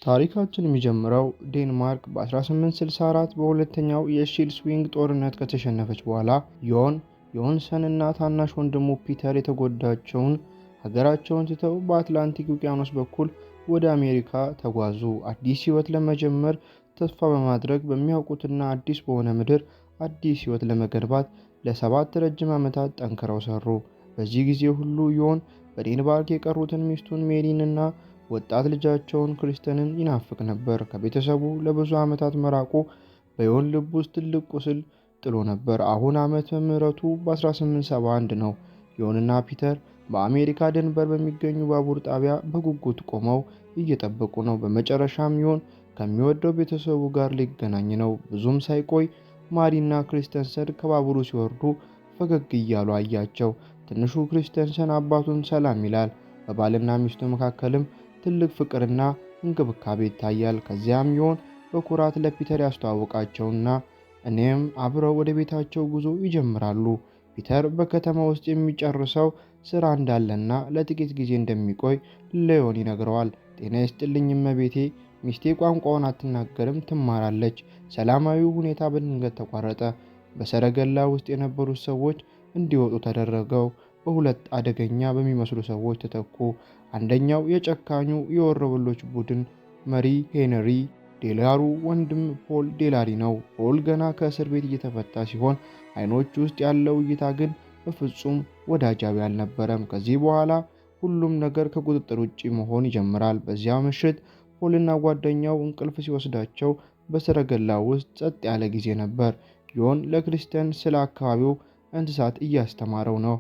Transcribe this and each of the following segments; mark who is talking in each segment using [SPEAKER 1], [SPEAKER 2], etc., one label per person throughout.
[SPEAKER 1] ታሪካችን የሚጀምረው ዴንማርክ በ1864 በሁለተኛው የሺልስዊንግ ጦርነት ከተሸነፈች በኋላ ዮሐንሰን እና ታናሽ ወንድሙ ፒተር የተጎዳቸውን ሀገራቸውን ትተው በአትላንቲክ ውቅያኖስ በኩል ወደ አሜሪካ ተጓዙ። አዲስ ሕይወት ለመጀመር ተስፋ በማድረግ በሚያውቁትና አዲስ በሆነ ምድር አዲስ ሕይወት ለመገንባት ለ7 ረጅም ዓመታት ጠንክረው ሰሩ። በዚህ ጊዜ ሁሉ ዮን በዴንማርክ የቀሩትን ሚስቱን ሜሪንና ወጣት ልጃቸውን ክሪስተንን ይናፍቅ ነበር። ከቤተሰቡ ለብዙ ዓመታት መራቁ በዮን ልብ ውስጥ ትልቅ ቁስል ጥሎ ነበር። አሁን ዓመተ ምሕረቱ በ1871 ነው። ዮንና ፒተር በአሜሪካ ድንበር በሚገኙ ባቡር ጣቢያ በጉጉት ቆመው እየጠበቁ ነው። በመጨረሻም ዮን ከሚወደው ቤተሰቡ ጋር ሊገናኝ ነው። ብዙም ሳይቆይ ማሪና ክሪስተንሰን ከባቡሩ ሲወርዱ ፈገግ እያሉ አያቸው። ትንሹ ክሪስተንሰን አባቱን ሰላም ይላል። በባልና ሚስቱ መካከልም ትልቅ ፍቅርና እንክብካቤ ይታያል። ከዚያም ዮን በኩራት ለፒተር ያስተዋውቃቸውና እኔም አብረው ወደ ቤታቸው ጉዞ ይጀምራሉ። ፒተር በከተማ ውስጥ የሚጨርሰው ስራ እንዳለና ለጥቂት ጊዜ እንደሚቆይ ለዮን ይነግረዋል። ጤና ይስጥልኝ እመቤቴ፣ ሚስቴ ቋንቋውን አትናገርም፣ ትማራለች። ሰላማዊው ሁኔታ በድንገት ተቋረጠ። በሰረገላ ውስጥ የነበሩት ሰዎች እንዲወጡ ተደረገው በሁለት አደገኛ በሚመስሉ ሰዎች ተተኩ። አንደኛው የጨካኙ የወሮበሎች ቡድን መሪ ሄንሪ ዴላሩ ወንድም ፖል ዴላሪ ነው። ፖል ገና ከእስር ቤት እየተፈታ ሲሆን አይኖች ውስጥ ያለው እይታ ግን በፍጹም ወዳጃዊ አልነበረም። ከዚህ በኋላ ሁሉም ነገር ከቁጥጥር ውጭ መሆን ይጀምራል። በዚያ ምሽት ፖልና ጓደኛው እንቅልፍ ሲወስዳቸው በሰረገላ ውስጥ ጸጥ ያለ ጊዜ ነበር። ዮን ለክሪስተን ስለ አካባቢው እንስሳት እያስተማረው ነው።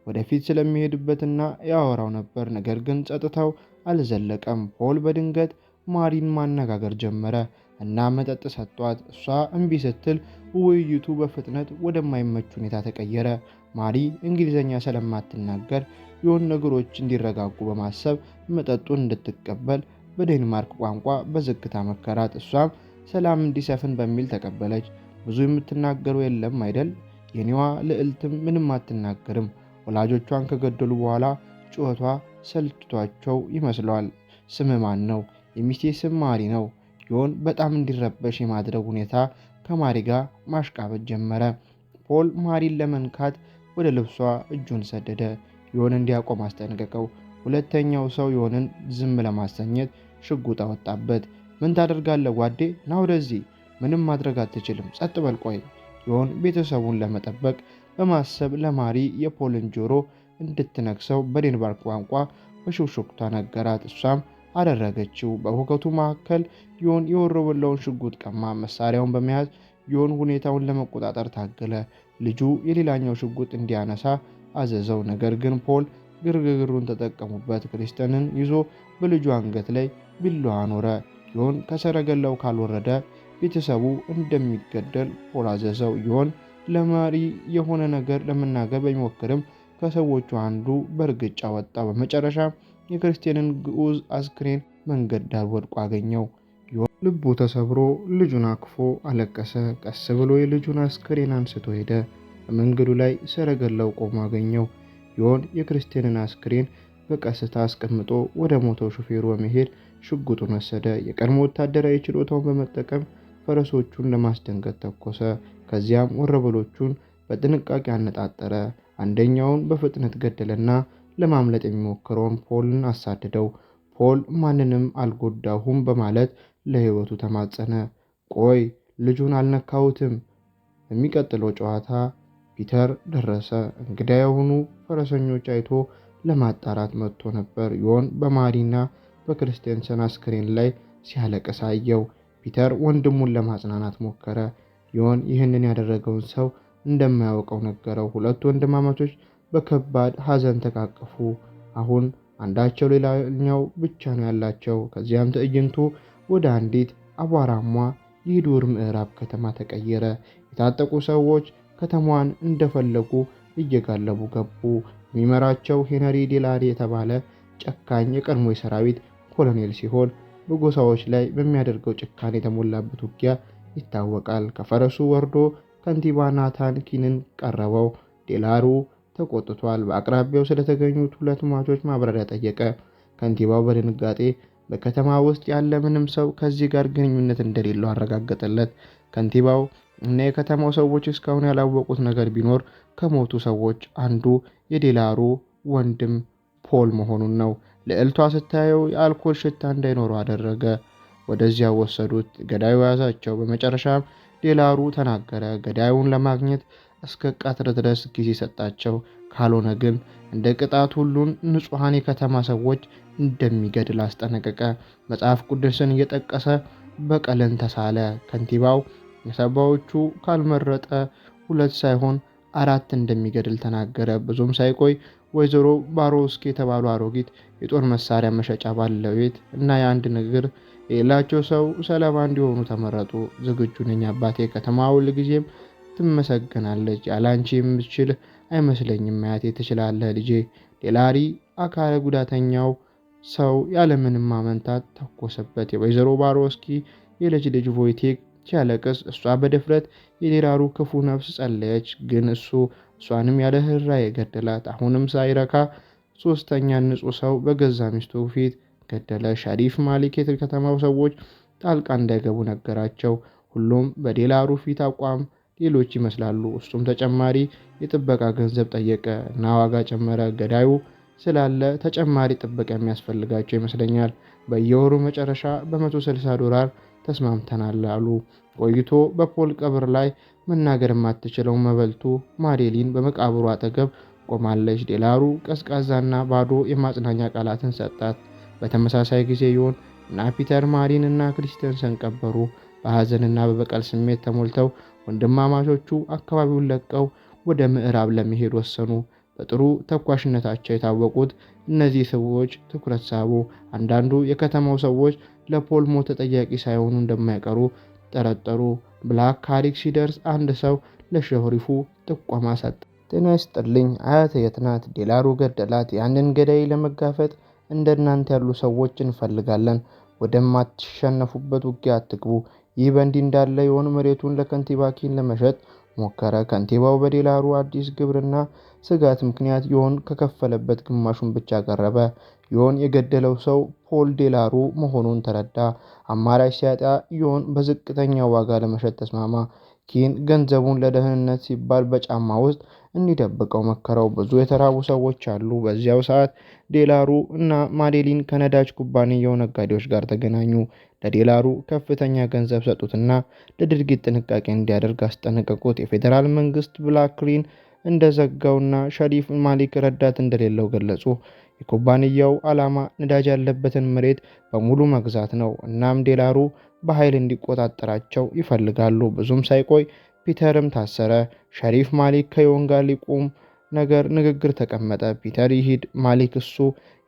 [SPEAKER 1] ወደፊት ስለሚሄድበትና ያወራው ነበር። ነገር ግን ጸጥታው አልዘለቀም። ፖል በድንገት ማሪን ማነጋገር ጀመረ እና መጠጥ ሰጥቷት እሷ እምቢ ስትል ውይይቱ በፍጥነት ወደማይመች ሁኔታ ተቀየረ። ማሪ እንግሊዝኛ ስለማትናገር ዮን ነገሮች እንዲረጋጉ በማሰብ መጠጡን እንድትቀበል በዴንማርክ ቋንቋ በዝግታ መከራት። እሷም ሰላም እንዲሰፍን በሚል ተቀበለች። ብዙ የምትናገረው የለም አይደል? የኔዋ ልዕልትም ምንም አትናገርም። ወላጆቿን ከገደሉ በኋላ ጩኸቷ ሰልችቷቸው ይመስለዋል። ስም ማን ነው? የሚስቴ ስም ማሪ ነው። ዮን በጣም እንዲረበሽ የማድረግ ሁኔታ ከማሪ ጋር ማሽቃበጥ ጀመረ። ፖል ማሪን ለመንካት ወደ ልብሷ እጁን ሰደደ። ዮን እንዲያቆም አስጠነቀቀው። ሁለተኛው ሰው ዮንን ዝም ለማሰኘት ሽጉጥ አወጣበት። ምን ታደርጋለህ ጓዴ? ና ወደዚህ። ምንም ማድረግ አትችልም፣ ጸጥ በል ቆይ። ዮን ቤተሰቡን ለመጠበቅ በማሰብ ለማሪ የፖልን ጆሮ እንድትነክሰው በዴንማርክ ቋንቋ በሹክሹክታ ነገራት። እሷም አደረገችው። በሁከቱ መካከል ዮን የወሮበላውን ሽጉጥ ቀማ። መሳሪያውን በመያዝ ዮን ሁኔታውን ለመቆጣጠር ታገለ። ልጁ የሌላኛው ሽጉጥ እንዲያነሳ አዘዘው። ነገር ግን ፖል ግርግሩን ተጠቀሙበት። ክሪስተንን ይዞ በልጁ አንገት ላይ ቢላዋ አኖረ። ዮን ከሰረገላው ካልወረደ ቤተሰቡ እንደሚገደል ፖል አዘዘው። ዮን ለማሪ የሆነ ነገር ለመናገር ቢሞክርም ከሰዎቹ አንዱ በእርግጫ ወጣ። በመጨረሻ የክርስቲያንን ግዑዝ አስክሬን መንገድ ዳር ወድቆ አገኘው። ዮን ልቡ ተሰብሮ ልጁን አቅፎ አለቀሰ። ቀስ ብሎ የልጁን አስክሬን አንስቶ ሄደ። በመንገዱ ላይ ሰረገላው ቆሞ አገኘው። ዮን የክርስቲያንን አስክሬን በቀስታ አስቀምጦ ወደ ሞተው ሹፌሩ በመሄድ ሽጉጡን ወሰደ። የቀድሞ ወታደራዊ ችሎታውን በመጠቀም ፈረሶቹን ለማስደንገጥ ተኮሰ። ከዚያም ወሮበሎቹን በጥንቃቄ አነጣጠረ። አንደኛውን በፍጥነት ገደለና ለማምለጥ የሚሞክረውን ፖልን አሳደደው። ፖል ማንንም አልጎዳሁም በማለት ለሕይወቱ ተማጸነ። ቆይ ልጁን አልነካሁትም። በሚቀጥለው ጨዋታ ፒተር ደረሰ። እንግዳ የሆኑ ፈረሰኞች አይቶ ለማጣራት መጥቶ ነበር። ዮን በማሪና በክሪስተንሰን አስክሬን ላይ ሲያለቅስ አየው። ፒተር ወንድሙን ለማጽናናት ሞከረ። ዮን ይህንን ያደረገውን ሰው እንደማያውቀው ነገረው። ሁለቱ ወንድማማቾች በከባድ ሐዘን ተቃቀፉ። አሁን አንዳቸው ሌላኛው ብቻ ነው ያላቸው። ከዚያም ትዕይንቱ ወደ አንዲት አቧራማ የዱር ምዕራብ ከተማ ተቀየረ። የታጠቁ ሰዎች ከተማዋን እንደፈለጉ እየጋለቡ ገቡ። የሚመራቸው ሄንሪ ዴላሪ የተባለ ጨካኝ የቀድሞ የሰራዊት ኮሎኔል ሲሆን በጎሳዎች ላይ በሚያደርገው ጭካኔ የተሞላበት ውጊያ ይታወቃል። ከፈረሱ ወርዶ ከንቲባ ናታን ኪንን ቀረበው። ዴላሩ ተቆጥቷል። በአቅራቢያው ስለተገኙት ሁለት ሟቾች ማብራሪያ ጠየቀ። ከንቲባው በድንጋጤ በከተማ ውስጥ ያለ ምንም ሰው ከዚህ ጋር ግንኙነት እንደሌለው አረጋገጠለት። ከንቲባው እና የከተማው ሰዎች እስካሁን ያላወቁት ነገር ቢኖር ከሞቱ ሰዎች አንዱ የዴላሩ ወንድም ፖል መሆኑን ነው። ልዕልቷ ስታየው የአልኮል ሽታ እንዳይኖረው አደረገ። ወደዚያ ወሰዱት። ገዳዩ ያዛቸው። በመጨረሻም ዴላሩ ተናገረ። ገዳዩን ለማግኘት እስከ ቀትር ድረስ ጊዜ ሰጣቸው። ካልሆነ ግን እንደ ቅጣት ሁሉን ንጹሐን የከተማ ሰዎች እንደሚገድል አስጠነቀቀ። መጽሐፍ ቅዱስን እየጠቀሰ በቀልን ተሳለ። ከንቲባው የሰባዎቹ ካልመረጠ 2 ሳይሆን 4 እንደሚገድል ተናገረ። ብዙም ሳይቆይ ወይዘሮ ባሮውስኪ የተባሉ አሮጊት የጦር መሳሪያ መሸጫ ባለቤት እና የአንድ እግር የሌላቸው ሰው ሰለባ እንዲሆኑ ተመረጡ። ዝግጁ ነኝ አባቴ፣ ከተማ ሁልጊዜም ትመሰገናለች። ያላንቺ የምችል አይመስለኝም አያቴ። ትችላለህ ልጄ። ዴላሪ አካለ ጉዳተኛው ሰው ያለምንም ማመንታት ተኮሰበት። የወይዘሮ ባሮውስኪ የልጅ ልጅ ቮይቴክ ሲያለቅስ እሷ በድፍረት የዴላሩ ክፉ ነፍስ ጸለየች። ግን እሷንም ያለ ርኅራኄ ገደላት። አሁንም ሳይረካ 3ኛ ንጹሕ ሰው በገዛ ሚስቱ ፊት ገደለ። ሸሪፍ ማሊክ የከተማው ሰዎች ጣልቃ እንዳይገቡ ነገራቸው። ሁሉም በዴላሩ ፊት አቋም ሌሎች ይመስላሉ። እሱም ተጨማሪ የጥበቃ ገንዘብ ጠየቀ እና ዋጋ ጨመረ። ገዳዩ ስላለ ተጨማሪ ጥበቃ የሚያስፈልጋቸው ይመስለኛል። በየወሩ መጨረሻ $160 ተስማምተናል አሉ። ቆይቶ በፖል ቀብር ላይ መናገር የማትችለው መበልቱ ማዴሊን በመቃብሩ አጠገብ ቆማለች። ዴላሩ ቀዝቃዛና ባዶ የማጽናኛ ቃላትን ሰጣት። በተመሳሳይ ጊዜ ዮን እና ፒተር ማሪን እና ክሪስተንሰን ቀበሩ። በሐዘንና በበቀል ስሜት ተሞልተው ወንድማማቾቹ አካባቢውን ለቀው ወደ ምዕራብ ለመሄድ ወሰኑ። በጥሩ ተኳሽነታቸው የታወቁት እነዚህ ሰዎች ትኩረት ሳቡ። አንዳንዱ የከተማው ሰዎች ለፖል ሞት ተጠያቂ ሳይሆኑ እንደማይቀሩ ጠረጠሩ። ብላክ ካሪክ ሲደርስ አንድ ሰው ለሸሪፉ ጥቆማ ሰጠ። ጤና ይስጥልኝ አያቴ የት ናት? ዴላሩ ገደላት። ያንን ገዳይ ለመጋፈጥ እንደናንተ ያሉ ሰዎች እንፈልጋለን። ወደማትሸነፉበት ውጊያ አትግቡ። ይህ በእንዲህ እንዳለ ዮን መሬቱን ለከንቲባ ኪን ለመሸጥ ሞከረ። ከንቲባው በዴላሩ አዲስ ግብርና ስጋት ምክንያት ዮን ከከፈለበት ግማሹን ብቻ ቀረበ። ዮን የገደለው ሰው ፖል ዴላሩ መሆኑን ተረዳ። አማራጭ ሲያጣ ዮን በዝቅተኛ ዋጋ ለመሸጥ ተስማማ። ኪን ገንዘቡን ለደህንነት ሲባል በጫማ ውስጥ እንዲደብቀው መከረው። ብዙ የተራቡ ሰዎች አሉ። በዚያው ሰዓት ዴላሩ እና ማዴሊን ከነዳጅ ኩባንያው ነጋዴዎች ጋር ተገናኙ። ለዴላሩ ከፍተኛ ገንዘብ ሰጡትና ለድርጊት ጥንቃቄ እንዲያደርግ አስጠነቀቁት። የፌዴራል መንግስት ብላክሪን እንደዘጋውና ሸሪፍ ማሊክ ረዳት እንደሌለው ገለጹ። የኩባንያው ዓላማ ነዳጅ ያለበትን መሬት በሙሉ መግዛት ነው። እናም ዴላሩ በኃይል እንዲቆጣጠራቸው ይፈልጋሉ። ብዙም ሳይቆይ ፒተርም ታሰረ። ሸሪፍ ማሊክ ከዮን ጋር ሊቆም ንግግር ተቀመጠ። ፒተር ይሂድ ማሊክ እሱ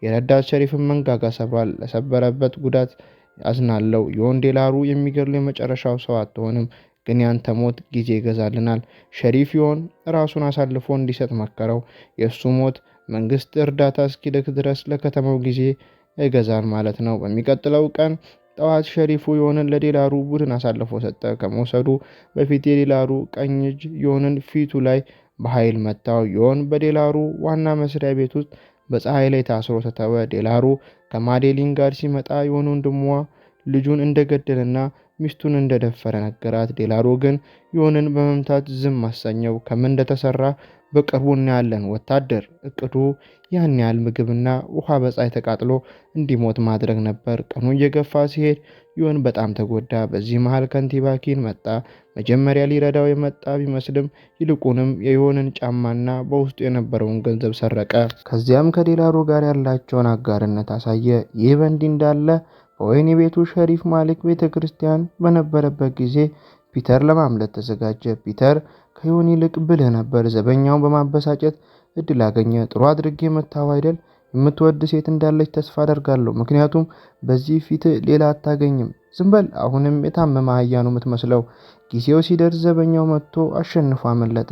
[SPEAKER 1] የረዳት ሸሪፍን መንጋጋ ሰብሯል። ለሰበረበት ጉዳት ያዝናለው። ዮን ዴላሩ የሚገድሉ የመጨረሻው ሰው አትሆንም፣ ግን ያንተ ሞት ጊዜ ይገዛልናል። ሸሪፍ ዮን ራሱን አሳልፎ እንዲሰጥ መከረው። የእሱ ሞት መንግስት እርዳታ እስኪልክ ድረስ ለከተማው ጊዜ ይገዛል ማለት ነው። በሚቀጥለው ቀን ጠዋት ሸሪፉ ዮንን ለዴላሩ ቡድን አሳልፎ ሰጠ። ከመውሰዱ በፊት የዴላሩ ቀኝ እጅ ዮንን ፊቱ ላይ በኃይል መታው። ዮን በዴላሩ ዋና መስሪያ ቤት ውስጥ በፀሐይ ላይ ታስሮ ተተወ። ዴላሩ ከማዴሊን ጋር ሲመጣ ዮን ወንድሟ ልጁን እንደገደለና ሚስቱን እንደደፈረ ነገራት። ዴላሩ ግን ዮንን በመምታት ዝም አሰኘው። ከምን እንደተሰራ በቅርቡ እናያለን። ወታደር እቅዱ ያን ያህል ምግብና ውሃ በፀሐይ ተቃጥሎ እንዲሞት ማድረግ ነበር። ቀኑ እየገፋ ሲሄድ ዮን በጣም ተጎዳ። በዚህ መሃል ከንቲባ ኪን መጣ። መጀመሪያ ሊረዳው የመጣ ቢመስልም ይልቁንም የዮንን ጫማና በውስጡ የነበረውን ገንዘብ ሰረቀ። ከዚያም ከዴላሩ ጋር ያላቸውን አጋርነት አሳየ። ይህ በእንዲህ እንዳለ በወህኒ ቤቱ ሸሪፍ ማሊክ ቤተ ክርስቲያን በነበረበት ጊዜ ፒተር ለማምለጥ ተዘጋጀ። ፒተር ከዮን ይልቅ ብልህ ነበር። ዘበኛውን በማበሳጨት እድል አገኘ። ጥሩ አድርጌ መታው አይደል? የምትወድ ሴት እንዳለች ተስፋ አደርጋለሁ፣ ምክንያቱም በዚህ ፊት ሌላ አታገኝም። ዝም በል። አሁንም የታመመ አህያ ነው የምትመስለው። ጊዜው ሲደርስ ዘበኛው መጥቶ አሸንፎ አመለጠ።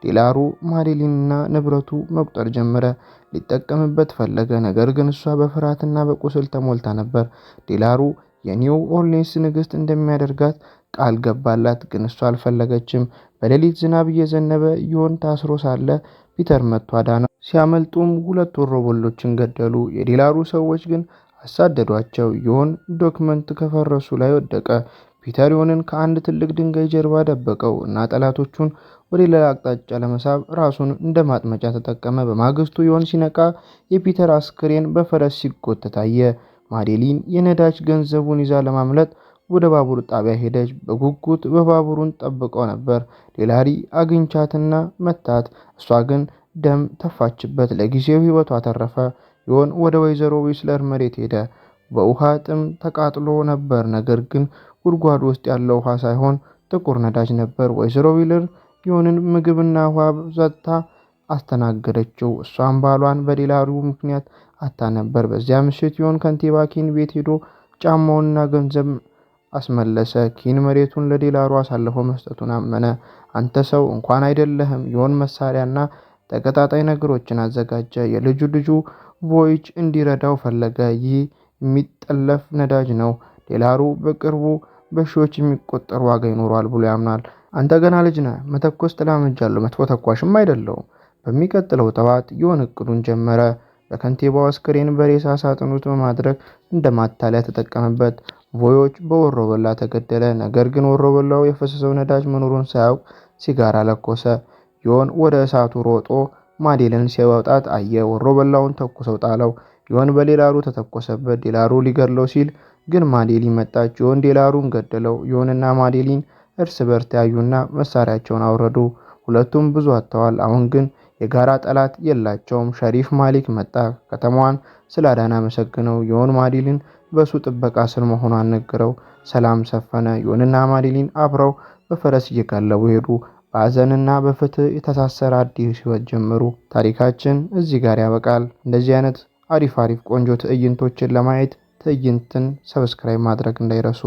[SPEAKER 1] ዴላሩ ማዴሊንና ንብረቱ መቁጠር ጀመረ። ሊጠቀምበት ፈለገ፣ ነገር ግን እሷ በፍርሃትና በቁስል ተሞልታ ነበር። ዴላሩ የኒው ኦርሊንስ ንግሥት እንደሚያደርጋት ቃል ገባላት፣ ግን እሷ አልፈለገችም። በሌሊት ዝናብ እየዘነበ ዮን ታስሮ ሳለ ፒተር መጥቶ አዳነው። ሲያመልጡም 2 ወሮበሎችን ገደሉ። የዴላሩ ሰዎች ግን አሳደዷቸው። ዮን ዶክመንት ከፈረሱ ላይ ወደቀ። ፒተር ዮንን ከአንድ ትልቅ ድንጋይ ጀርባ ደበቀው እና ጠላቶቹን ወደ ሌላ አቅጣጫ ለመሳብ ራሱን እንደ ማጥመጫ ተጠቀመ። በማግስቱ ዮን ሲነቃ የፒተር አስክሬን በፈረስ ሲጎተት አየ። ማዴሊን የነዳጅ ገንዘቡን ይዛ ለማምለጥ ወደ ባቡር ጣቢያ ሄደች። በጉጉት በባቡሩን ጠብቀው ነበር። ዴላሪ አግኝቻትና መታት። እሷ ግን ደም ተፋችበት። ለጊዜው ሕይወቷ ተረፈ። ዮን ወደ ወይዘሮ ዊስለር መሬት ሄደ። በውሃ ጥም ተቃጥሎ ነበር፣ ነገር ግን ጉድጓድ ውስጥ ያለው ውሃ ሳይሆን ጥቁር ነዳጅ ነበር። ወይዘሮ ዊለር ዮንን ምግብና ውሃ ሰጥታ አስተናገደችው። እሷም ባሏን በዴላሩ ምክንያት አታ ነበር። በዚያ ምሽት ዮን ከንቲባ ኪን ቤት ሄዶ ጫማውንና ገንዘብ አስመለሰ። ኪን መሬቱን ለዴላሩ አሳልፎ መስጠቱን አመነ። አንተ ሰው እንኳን አይደለህም። ዮን መሳሪያና ተቀጣጣይ ነገሮችን አዘጋጀ። የልጁ ልጁ ቮይች እንዲረዳው ፈለገ። ይህ የሚጠለፍ ነዳጅ ነው። ዴላሩ በቅርቡ በሺዎች የሚቆጠር ዋጋ ይኖረዋል ብሎ ያምናል። አንተ ገና ልጅ ነህ። መተኮስ ተለማምጃለሁ። መጥፎ ተኳሽም አይደለሁም። በሚቀጥለው ጠዋት ዮን እቅዱን ጀመረ። በከንቲባው አስክሬን በሬሳ ሳጥን ውስጥ በማድረግ እንደ ማታለያ ተጠቀመበት። ቮዮች በወሮበላ ተገደለ። ነገር ግን ወሮበላው የፈሰሰው ነዳጅ መኖሩን ሳያውቅ ሲጋራ ለኮሰ። ዮን ወደ እሳቱ ሮጦ ማዴልን ሲያወጣት አየ። ወሮበላውን ተኩሰው ጣለው። ዮን በዴላሩ ተተኮሰበት። ዴላሩ ሊገድለው ሲል ግን ማዴሊን መጣች። ዮን ዴላሩን ገደለው። ዮንና ማዴሊን እርስ በርስ ተያዩና መሳሪያቸውን አወረዱ። ሁለቱም ብዙ አጥተዋል። አሁን ግን የጋራ ጠላት የላቸውም። ሸሪፍ ማሊክ መጣ። ከተማዋን ስላዳነ አመሰግነው። ዮን ማዴሊን በሱ ጥበቃ ስር መሆኗን ነገረው። ሰላም ሰፈነ። ዮንና ማዴሊን አብረው በፈረስ እየጋለቡ ሄዱ። በሐዘንና በፍትህ የተሳሰረ አዲስ ህይወት ጀመሩ። ታሪካችን እዚህ ጋር ያበቃል። እንደዚህ አይነት አሪፍ ቆንጆ ትዕይንቶችን ለማየት ትዕይንትን ሰብስክራይብ ማድረግ እንዳይረሱ።